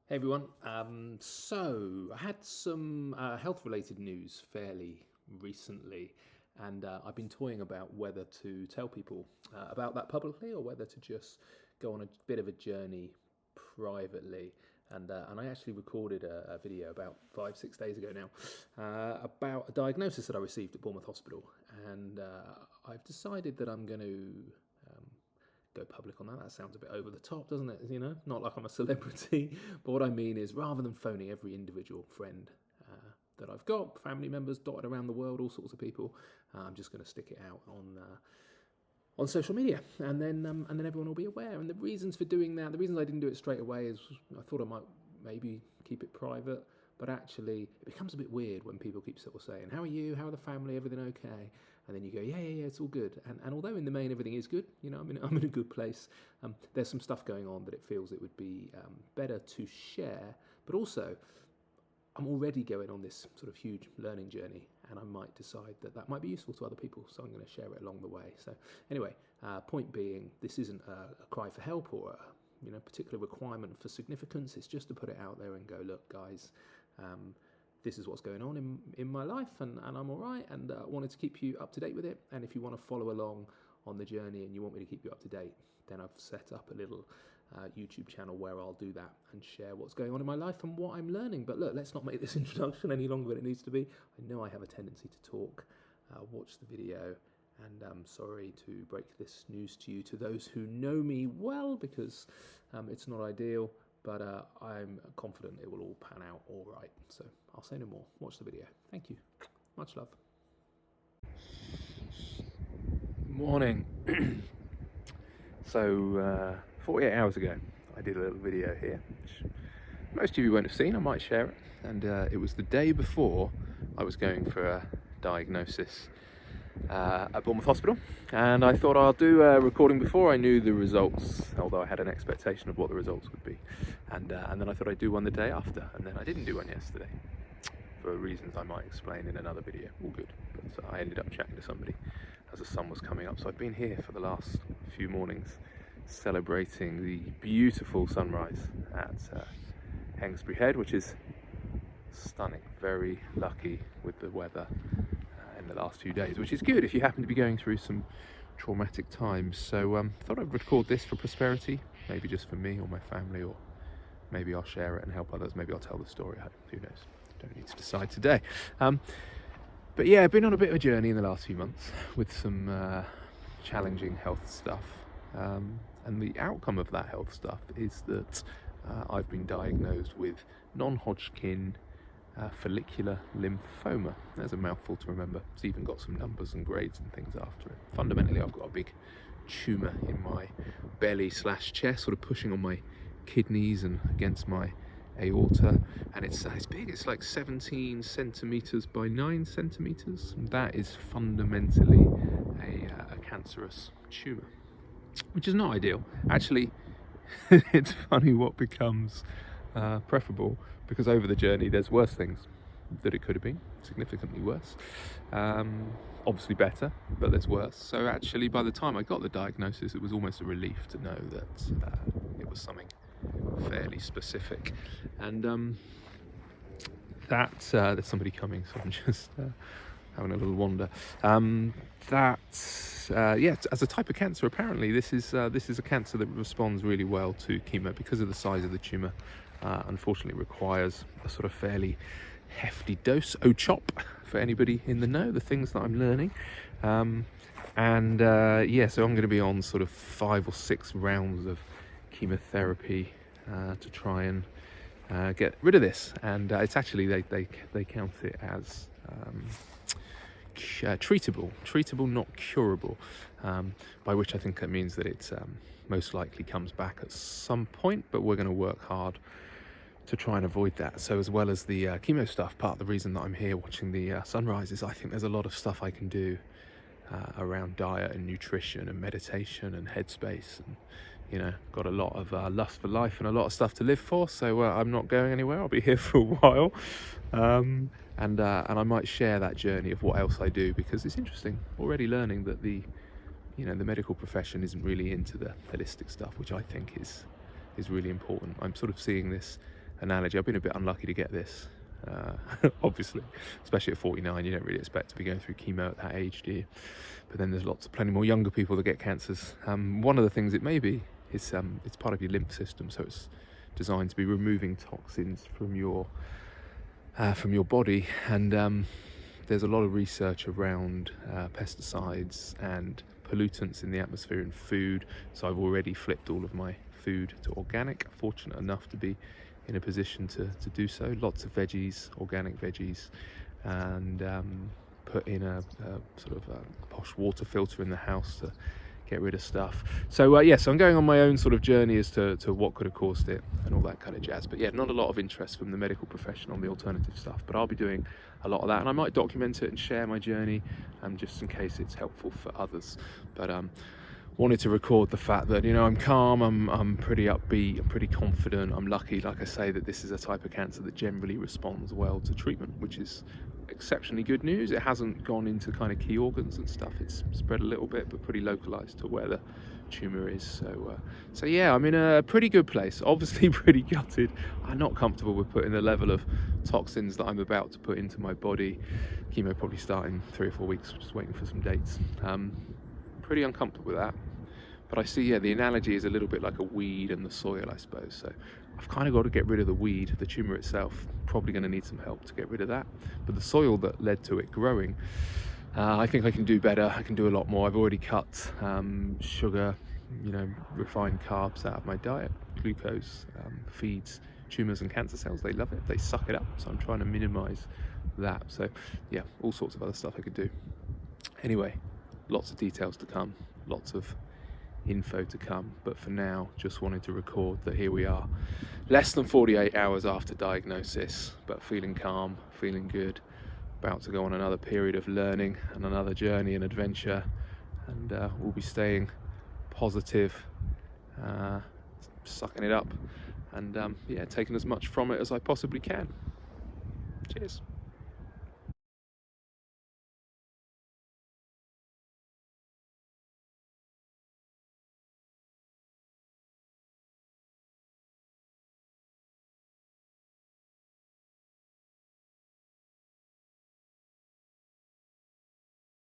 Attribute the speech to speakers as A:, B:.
A: Hey everyone. So I had some health-related news fairly recently, and I've been toying about whether to tell people about that publicly or whether to just go on a bit of a journey privately. And I actually recorded a video about 5-6 days ago now about a diagnosis that I received at Bournemouth Hospital, and I've decided that I'm going to go public on that. That sounds a bit over the top, doesn't it? Not like I'm a celebrity. But what I mean is, rather than phoning every individual friend that I've got, family members dotted around the world, all sorts of people, I'm just going to stick it out on social media, and then everyone will be aware. And the reasons for doing that, the reasons I didn't do it straight away, is I thought I might maybe keep it private. But actually, it becomes a bit weird when people keep sort of saying, "How are you? How are the family? Everything okay?" And then you go, yeah, it's all good. And although in the main everything is good, I'm in a good place. There's some stuff going on that it feels it would be better to share. But also, I'm already going on this sort of huge learning journey, and I might decide that might be useful to other people. So I'm going to share it along the way. So anyway, point being, this isn't a cry for help or a particular requirement for significance. It's just to put it out there and go, look, guys. This is what's going on in my life, and I'm all right, and I wanted to keep you up to date with it. And if you want to follow along on the journey and you want me to keep you up to date, then I've set up a little YouTube channel where I'll do that and share what's going on in my life and what I'm learning. But look, let's not make this introduction any longer than it needs to be. I know I have a tendency to talk. Watch the video, and I'm sorry to break this news to you, to those who know me well, because it's not ideal. But I'm confident it will all pan out all right. So I'll say no more. Watch the video. Thank you. Much love. Morning. So 48 hours ago, I did a little video here, which most of you won't have seen. I might share it. And it was the day before I was going for a diagnosis at Bournemouth Hospital, and I thought I'll do a recording before I knew the results, although I had an expectation of what the results would be, and then I thought I'd do one the day after, and then I didn't do one yesterday for reasons I might explain in another video. All good, but I ended up chatting to somebody as the sun was coming up, so I've been here for the last few mornings celebrating the beautiful sunrise at Hengstbury Head, which is stunning. Very lucky with the weather in the last few days, which is good if you happen to be going through some traumatic times. So thought I'd record this for posterity, maybe just for me or my family, or maybe I'll share it and help others. Maybe I'll tell the story. Who knows? Don't need to decide today. But yeah, I've been on a bit of a journey in the last few months with some challenging health stuff, and the outcome of that health stuff is that I've been diagnosed with Non-Hodgkin Follicular Lymphoma. There's a mouthful to remember. It's even got some numbers and grades and things after it. Fundamentally, I've got a big tumour in my belly/chest, sort of pushing on my kidneys and against my aorta, and it's big. It's like 17 centimetres by 9 centimetres. That is fundamentally a cancerous tumour, which is not ideal. Actually, it's funny what becomes preferable, because over the journey there's worse things that it could have been, significantly worse. Obviously better, but there's worse. So actually, by the time I got the diagnosis, it was almost a relief to know that it was something fairly specific. And there's somebody coming, so I'm just having a little wander. As a type of cancer, apparently this is a cancer that responds really well to chemo because of the size of the tumour. Unfortunately, requires a sort of fairly hefty dose. CHOP for anybody in the know, the things that I'm learning. So I'm going to be on sort of 5 or 6 rounds of chemotherapy to try and get rid of this. And it's actually, they count it as treatable, not curable, by which I think that means that it most likely comes back at some point, but we're going to work hard to try and avoid that. So as well as the chemo stuff, part of the reason that I'm here watching the sunrise is I think there's a lot of stuff I can do around diet and nutrition and meditation and headspace, and got a lot of lust for life and a lot of stuff to live for. So I'm not going anywhere. I'll be here for a while, and I might share that journey of what else I do, because it's interesting already learning that the medical profession isn't really into the holistic stuff, which I think is really important. I'm sort of seeing this analogy. I've been a bit unlucky to get this, obviously, especially at 49. You don't really expect to be going through chemo at that age, do you? But then there's plenty more younger people that get cancers. One of the things it may be is it's part of your lymph system, so it's designed to be removing toxins from your body, and there's a lot of research around pesticides and pollutants in the atmosphere and food. So I've already flipped all of my food to organic, fortunate enough to be in a position to do so. Lots of veggies, organic veggies, and put in a sort of a posh water filter in the house to get rid of stuff. So so I'm going on my own sort of journey as to what could have caused it and all that kind of jazz. But yeah, not a lot of interest from the medical profession on the alternative stuff, but I'll be doing a lot of that, and I might document it and share my journey just in case it's helpful for others. But wanted to record the fact that, you know, I'm calm, I'm pretty upbeat, I'm pretty confident. I'm lucky, like I say, that this is a type of cancer that generally responds well to treatment, which is exceptionally good news. It hasn't gone into kind of key organs and stuff. It's spread a little bit, but pretty localized to where the tumor is. So yeah, I'm in a pretty good place. Obviously pretty gutted. I'm not comfortable with putting the level of toxins that I'm about to put into my body. Chemo probably starting 3 or 4 weeks, just waiting for some dates. Pretty uncomfortable with that. But I see, yeah, the analogy is a little bit like a weed in the soil, I suppose. So I've kind of got to get rid of the weed. The tumor itself, probably going to need some help to get rid of that. But the soil that led to it growing, I think I can do better. I can do a lot more. I've already cut sugar, you know, refined carbs out of my diet. Glucose feeds tumors and cancer cells. They love it. They suck it up. So I'm trying to minimize that. So yeah, all sorts of other stuff I could do. Anyway, lots of details to come. Lots of info to come, but for now just wanted to record that here we are, less than 48 hours after diagnosis, but feeling calm, feeling good, about to go on another period of learning and another journey and adventure, and we'll be staying positive, sucking it up, and yeah, taking as much from it as I possibly can. Cheers.